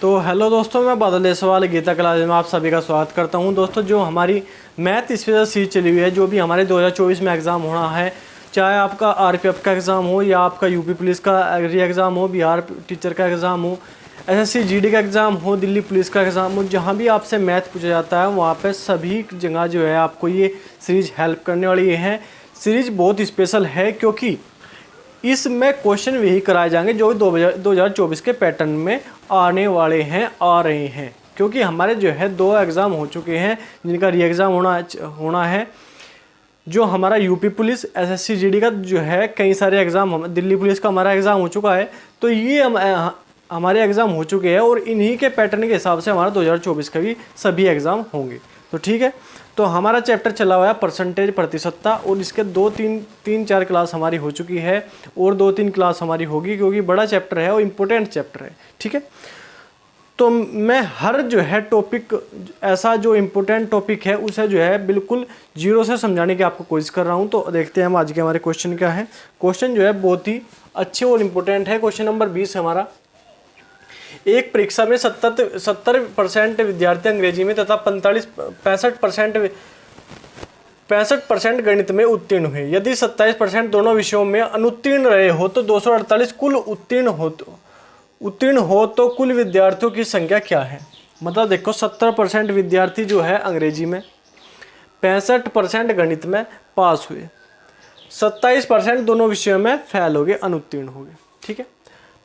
तो हेलो दोस्तों, मैं बादल देसवाल गीता क्लास में आप सभी का स्वागत करता हूं। दोस्तों, जो हमारी मैथ स्पेशल सीरीज चली हुई है, जो भी हमारे 2024 में एग्ज़ाम होना है, चाहे आपका आरपीएफ का एग्ज़ाम हो या आपका यूपी पुलिस का री एग्ज़ाम हो, बिहार टीचर का एग्ज़ाम हो, एसएससी जीडी का एग्ज़ाम हो, दिल्ली पुलिस का एग्ज़ाम हो, जहाँ भी आपसे मैथ पूछा जाता है वहाँ पर सभी जगह जो है आपको ये सीरीज हेल्प करने वाली है। सीरीज बहुत स्पेशल है क्योंकि इसमें क्वेश्चन वही कराए जाएंगे जो 2024 के पैटर्न में आने वाले हैं, आ रहे हैं। क्योंकि हमारे जो है 2 एग्ज़ाम हो चुके हैं जिनका री एग्ज़ाम होना है। जो हमारा यूपी पुलिस एसएससी जीडी का जो है कई सारे एग्ज़ाम, दिल्ली पुलिस का हमारा एग्ज़ाम हो चुका है, तो ये हमारे एग्ज़ाम हो चुके हैं और इन्हीं के पैटर्न के हिसाब से हमारा 2024 का भी सभी एग्ज़ाम होंगे। तो ठीक है, तो हमारा चैप्टर चला हुआ है परसेंटेज, प्रतिशतता, और इसके 2-3-4 क्लास हमारी हो चुकी है और 2-3 क्लास हमारी होगी क्योंकि बड़ा चैप्टर है और इम्पोर्टेंट चैप्टर है। ठीक है, तो मैं हर जो है टॉपिक, ऐसा जो इम्पोर्टेंट टॉपिक है उसे जो है बिल्कुल जीरो से समझाने की आपको कोशिश कर रहा हूँ। तो देखते हैं हम आज के हमारे क्वेश्चन क्या है। क्वेश्चन जो है बहुत ही अच्छे और इम्पोर्टेंट है। क्वेश्चन नंबर 20 है हमारा। एक परीक्षा में 70% विद्यार्थी अंग्रेजी में तथा 65% गणित में उत्तीर्ण हुए। यदि 27% दोनों विषयों में अनुत्तीर्ण रहे हो तो 248 कुल उत्तीर्ण हो तो कुल विद्यार्थियों की संख्या क्या है। मतलब देखो, 70% विद्यार्थी जो है अंग्रेजी में, 65% गणित में पास हुए, 27% दोनों विषयों में फेल हो गए, अनुत्तीर्ण हो गए। ठीक है,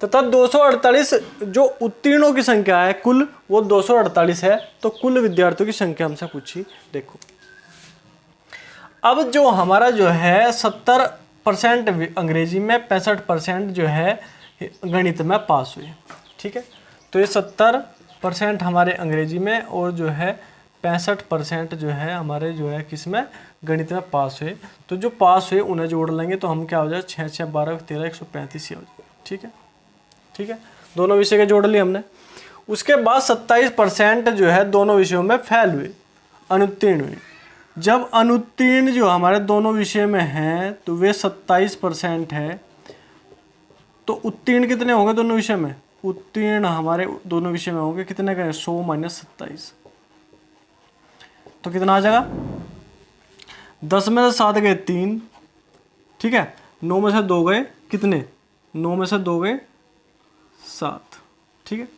तथा 248 जो उत्तीर्णों की संख्या है कुल, वो 248 है। तो कुल विद्यार्थियों की संख्या हमसे पूछी। देखो, अब जो हमारा जो है 70% अंग्रेजी में, 65% जो है गणित में पास हुए। ठीक है, तो ये 70% हमारे अंग्रेजी में और जो है 65% जो है हमारे जो है किस में, गणित में पास हुए। तो जो पास हुए उन्हें जोड़ लेंगे तो हम क्या हो जाए, 6 6 12 13 135 हो जाए। ठीक है, ठीक है, दोनों विषय के जोड़ लिए हमने। उसके बाद 27% जो है दोनों विषयों में फेल हुए, अनुत्तीर्ण हुए। जब अनुत्तीर्ण जो हमारे दोनों विषय में हैं तो वे 27% है, तो उत्तीर्ण कितने होंगे दोनों विषय में? उत्तीर्ण हमारे दोनों विषय में होंगे कितने का, 100 - 27, तो कितना आ जाएगा? 10 में से 7 गए 3, ठीक है, 9 में से 2 गए कितने, 9 में से 2 गए 7। ठीक है,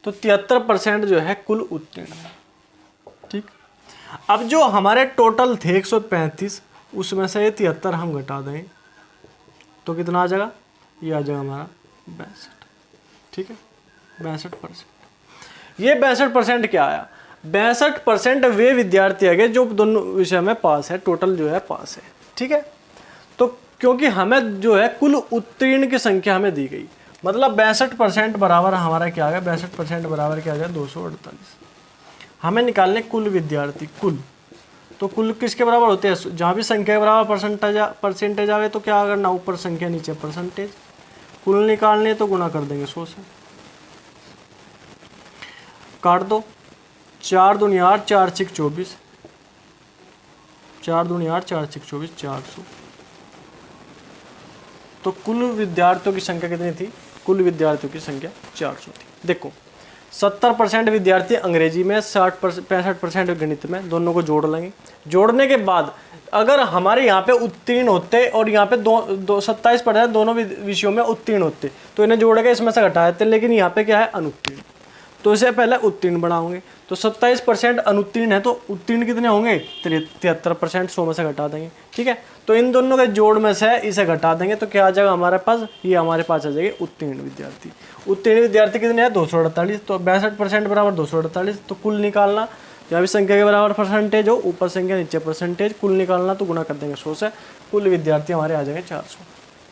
तो 73% जो है कुल उत्तीर्ण है। ठीक, अब जो हमारे टोटल थे 135, उसमें से ये 73 हम घटा दें तो कितना आ जाएगा, ये आ जाएगा हमारा 62। ठीक है, 62%। ये 62% क्या आया? 62% वे विद्यार्थी आ गए जो दोनों विषय में पास है, टोटल जो है पास है। ठीक है, तो क्योंकि हमें जो है कुल उत्तीर्ण की संख्या हमें दी गई, मतलब 62% बराबर हमारा क्या आ गया, 62% बराबर क्या आ गया, 248। हमें निकालने कुल विद्यार्थी, कुल, तो कुल किसके बराबर होते हैं? जहाँ भी संख्या के बराबर परसेंटेज आ गए तो क्या करना, ऊपर संख्या नीचे परसेंटेज। कुल निकालने तो गुना कर देंगे 100 से, काट दो, 4 दूनी 8, 4 6 24, 4 दूनी 8, 4 6 24, 400। तो कुल विद्यार्थियों की संख्या कितनी थी? कुल विद्यार्थियों की संख्या 400 थी। देखो, 70% विद्यार्थी अंग्रेजी में, 65% गणित में, दोनों को जोड़ लेंगे। जोड़ने के बाद अगर हमारे यहाँ पे उत्तीर्ण होते और यहाँ पे 27% दोनों विषयों में उत्तीर्ण होते तो इन्हें जोड़ के इसमें से घटा देते, लेकिन यहाँ पे क्या है, अनुत्तीर्ण, तो इसे पहले उत्तीर्ण बनाओगे। तो 27% अनुत्तीर्ण है, तो उत्तीर्ण कितने होंगे, 73%, 100 में से घटा देंगे। ठीक है, तो इन दोनों के जोड़ में से इसे घटा देंगे तो क्या आ जाएगा हमारे पास, ये हमारे पास आ जाएगी उत्तीर्ण विद्यार्थी। उत्तीर्ण विद्यार्थी कितने हैं, 248। तो 62% बराबर 248। तो कुल निकालना, जहाँ भी संख्या के बराबर परसेंटेज हो, ऊपर संख्या नीचे परसेंटेज, कुल निकालना तो गुना कर देंगे 100 से, कुल विद्यार्थी हमारे आ जाएंगे 400।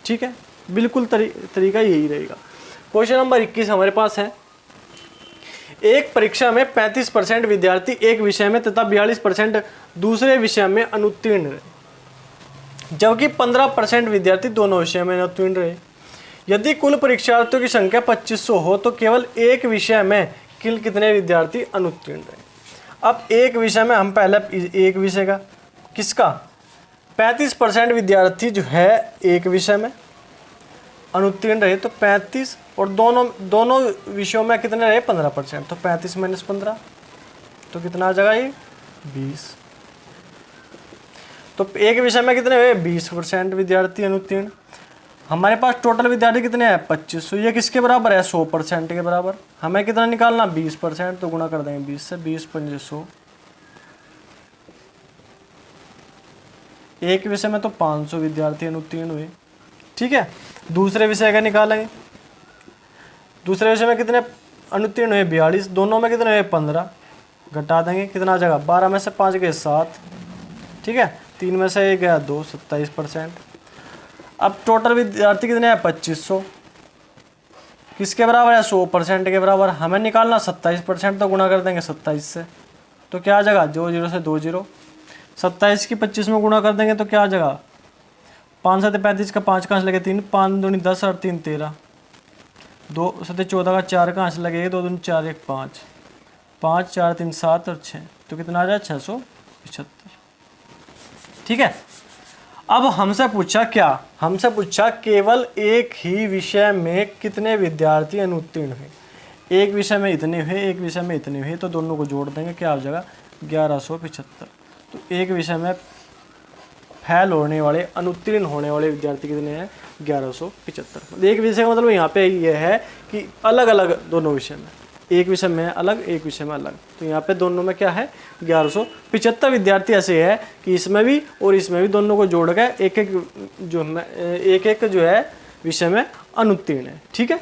ठीक है, बिल्कुल तरीका यही रहेगा। क्वेश्चन नंबर 21 हमारे पास है। एक परीक्षा में 35% विद्यार्थी एक विषय में तथा 42% दूसरे विषय में अनुत्तीर्ण रहे, जबकि 15% विद्यार्थी दोनों विषय में अनुत्तीर्ण रहे। यदि कुल परीक्षार्थियों की संख्या 2500 हो तो केवल एक विषय में कितने विद्यार्थी अनुत्तीर्ण रहे। अब एक विषय में हम पहले, एक विषय का किसका, 35% विद्यार्थी जो है एक विषय में अनुत्तीर्ण रहे तो 35, और दोनों विषयों में कितने रहे 15%, तो 35 माइनस 15 तो कितना आ जाएगा ये 20। तो एक विषय में कितने हुए 20% विद्यार्थी अनुत्तीर्ण। हमारे पास टोटल विद्यार्थी कितने हैं 2500, ये किसके बराबर है 100% के बराबर। हमें कितना निकालना 20%, तो गुणा कर देंगे 20 से, 20 पंजे 100। एक विषय में तो 500 विद्यार्थी अनुत्तीर्ण हुए, ठीक है। दूसरे विषय का निकालेंगे, दूसरे विषय में कितने अनुत्तीर्ण हुए 42, दोनों में कितने हुए 15, घटा देंगे कितना आ जाएगा 12 में से 5 गए 7, ठीक है। 3 में से 1 गया 2, 27%। अब टोटल विद्यार्थी कितने हैं 2500, किसके बराबर है 100% के बराबर। हमें निकालना 27%, तो गुणा कर देंगे 27 से, तो क्या आ जाएगा 2 0 से 2 0, 27 की 25 में गुणा कर देंगे तो क्या आ जाएगा 5 7 35 का 5 का अंश लगे 3, 5 दूनी 10 और 3 13, 2 7 14 का 4 का अंश लगे 2 दूनी 4 1 5, 5 4 3 7 और 6, तो कितना आ जाए 675, ठीक है। अब हमसे पूछा क्या, हमसे पूछा केवल एक ही विषय में कितने विद्यार्थी अनुत्तीर्ण हुए। एक विषय में इतने हुए, एक विषय में इतने हुए, तो दोनों को जोड़ देंगे, क्या हो जाएगा 1175। तो एक विषय में फेल होने वाले, अनुत्तीर्ण होने वाले विद्यार्थी कितने हैं 1175। एक विषय का मतलब यहाँ पे ये है कि अलग अलग दोनों विषय में, एक विषय में अलग, एक विषय में अलग, तो यहाँ पे दोनों में क्या है 1175 विद्यार्थी ऐसे है कि इसमें भी और इसमें भी दोनों को जोड़ के एक एक जो है विषय में अनुत्तीर्ण है, ठीक है।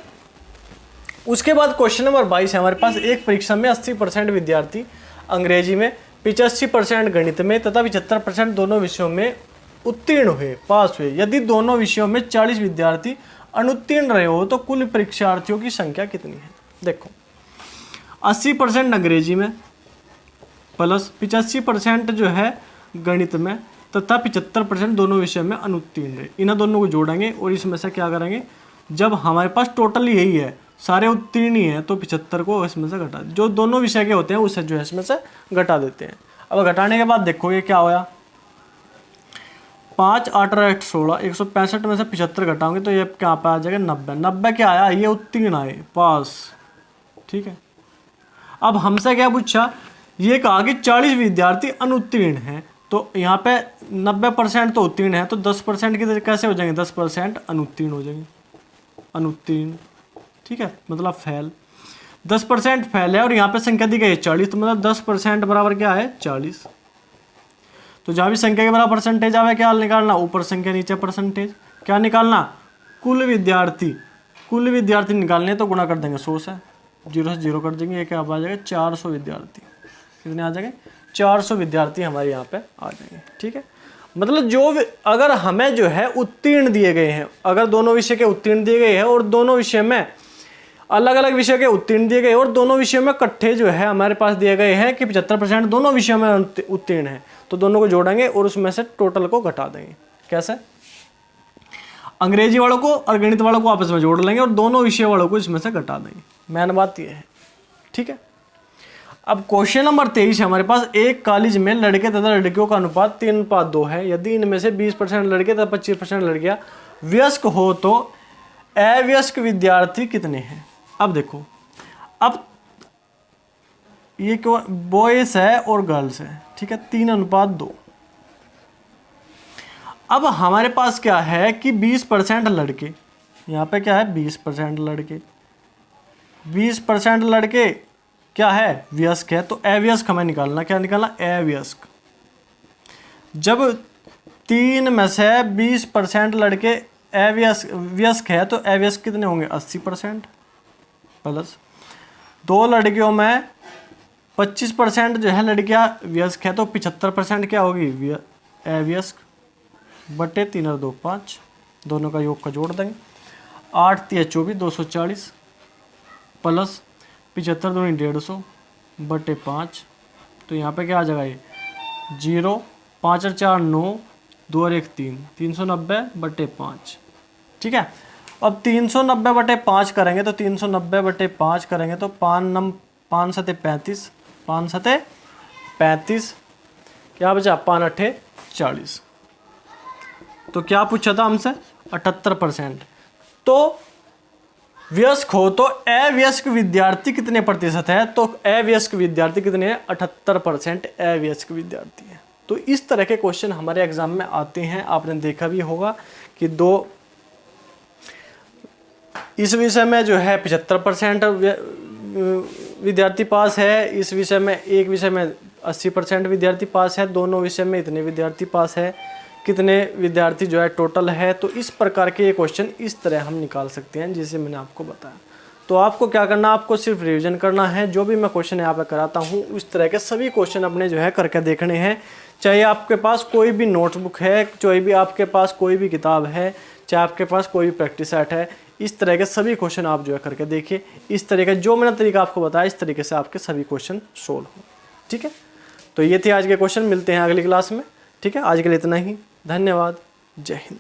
उसके बाद क्वेश्चन नंबर 22 है हमारे पास। एक परीक्षा में 80% विद्यार्थी अंग्रेजी में, 85% गणित में तथा 75% दोनों विषयों में उत्तीर्ण हुए, पास हुए। यदि दोनों विषयों में 40 विद्यार्थी अनुत्तीर्ण रहे हो तो कुल परीक्षार्थियों की संख्या कितनी है। देखो 80% अंग्रेजी में प्लस 85% जो है गणित में तथा 75% दोनों विषयों में अनुत्तीर्ण है, इन दोनों को जोड़ेंगे और इसमें से क्या करेंगे, जब हमारे पास टोटल यही है सारे उत्तीर्ण ही है तो 75 को इसमें से घटा, जो दोनों विषय के होते हैं उसे जो है इसमें से घटा देते हैं। अब घटाने के बाद देखो ये क्या होया, 5 8 8 16, 165 में से 75 घटाओगे तो ये क्या पे आ जाएगा 90। 90 क्या आया, ये उत्तीर्ण आए, पास, ठीक है। अब हमसे क्या पूछा, ये कहा कि 40 विद्यार्थी अनुत्तीर्ण हैं, तो यहाँ पे 90% तो उत्तीर्ण है, तो 10% की कैसे हो जाएंगे, 10% अनुत्तीर्ण हो जाएंगे, अनुत्तीर्ण, ठीक है, मतलब फेल। 10% फेल है और यहाँ पे संख्या दी गई है 40, तो मतलब 10% बराबर क्या है 40। तो जहाँ भी संख्या के बराबर परसेंटेज आवे क्या निकालना, ऊपर संख्या नीचे परसेंटेज, क्या निकालना कुल विद्यार्थी निकालने, तो गुणा कर देंगे 100 से, 0 से 0 कर देंगे, ये क्या आ जाएगा 400 विद्यार्थी। कितने आ जाएंगे 400 विद्यार्थी हमारे यहाँ पे आ जाएंगे, ठीक है। मतलब जो अगर हमें जो है उत्तीर्ण दिए गए हैं, अगर दोनों विषय के उत्तीर्ण दिए गए हैं और दोनों विषय में अलग अलग विषय के उत्तीर्ण दिए गए और दोनों विषयों में इकट्ठे जो है हमारे पास दिए गए हैं कि 75% दोनों विषयों में उत्तीर्ण है, तो दोनों को जोड़ेंगे और उसमें से टोटल को घटा देंगे। कैसे, अंग्रेजी वालों को और गणित वालों को आपस में जोड़ लेंगे और दोनों विषय वालों को इसमें से घटा देंगे। मेन बात यह है, ठीक है। अब क्वेश्चन नंबर 23 है हमारे पास। एक कॉलेज में लड़के तथा लड़कियों का अनुपात 3:2 है। यदि इनमें से 20% लड़के तथा 25% लड़कियां वयस्क हो तो अवयस्क विद्यार्थी कितने हैं। अब देखो, अब ये क्यों बॉयज है और गर्ल्स है, ठीक है, 3:2। अब हमारे पास क्या है कि 20% लड़के, यहाँ पे क्या है 20% लड़के, 20% लड़के क्या है वयस्क है, तो अवयस्क हमें निकालना, क्या निकालना अवयस्क। जब 3 में से 20% लड़के वयस्क है तो अवयस्क कितने होंगे 80%, प्लस 2 लड़कियों में 25% जो है लड़कियां वयस्क है तो 75% क्या होगी अवयस्क, बटे 3 और 2 5, दोनों का योग का जोड़ देंगे, 8 3 24 240, प्लस 75 दूनी 150 बटे 5, तो यहाँ पे क्या आ जाएगा ये 0, 5 और 4 9, 2 और 1 3, 390 बटे 5, ठीक है। अब 390 बटे 5 करेंगे तो 390 बटे 5 करेंगे तो 5 7 35, 5 7 35, क्या बचा 5 8 40। तो क्या पूछा था हमसे 78%। तो वयस्क हो तो अवयस्क विद्यार्थी कितने प्रतिशत है, तो अवयस्क विद्यार्थी कितने हैं, 78% अवयस्क विद्यार्थी है। तो इस तरह के क्वेश्चन हमारे एग्जाम में आते हैं। आपने देखा भी होगा कि इस विषय में जो है 75% विद्यार्थी पास है, इस विषय में एक विषय में 80% विद्यार्थी पास है, दोनों विषय में इतने विद्यार्थी पास है, कितने विद्यार्थी जो है टोटल है। तो इस प्रकार के ये क्वेश्चन इस तरह हम निकाल सकते हैं जिसे मैंने आपको बताया। तो आपको क्या करना, आपको सिर्फ रिवीजन करना है। जो भी मैं क्वेश्चन यहाँ पे कराता हूँ उस तरह के सभी क्वेश्चन अपने जो है करके देखने हैं। चाहे आपके पास कोई भी नोटबुक है, चाहे भी आपके पास कोई भी किताब है, चाहे आपके पास कोई भी प्रैक्टिस सेट है, इस तरह के सभी क्वेश्चन आप जो है करके देखिए। इस तरीके जो मैंने तरीका आपको बताया इस तरीके से आपके सभी क्वेश्चन सोल्व हो। ठीक है, तो ये थे आज के क्वेश्चन। मिलते हैं अगली क्लास में। ठीक है, आज के लिए इतना ही। धन्यवाद। जय हिंद।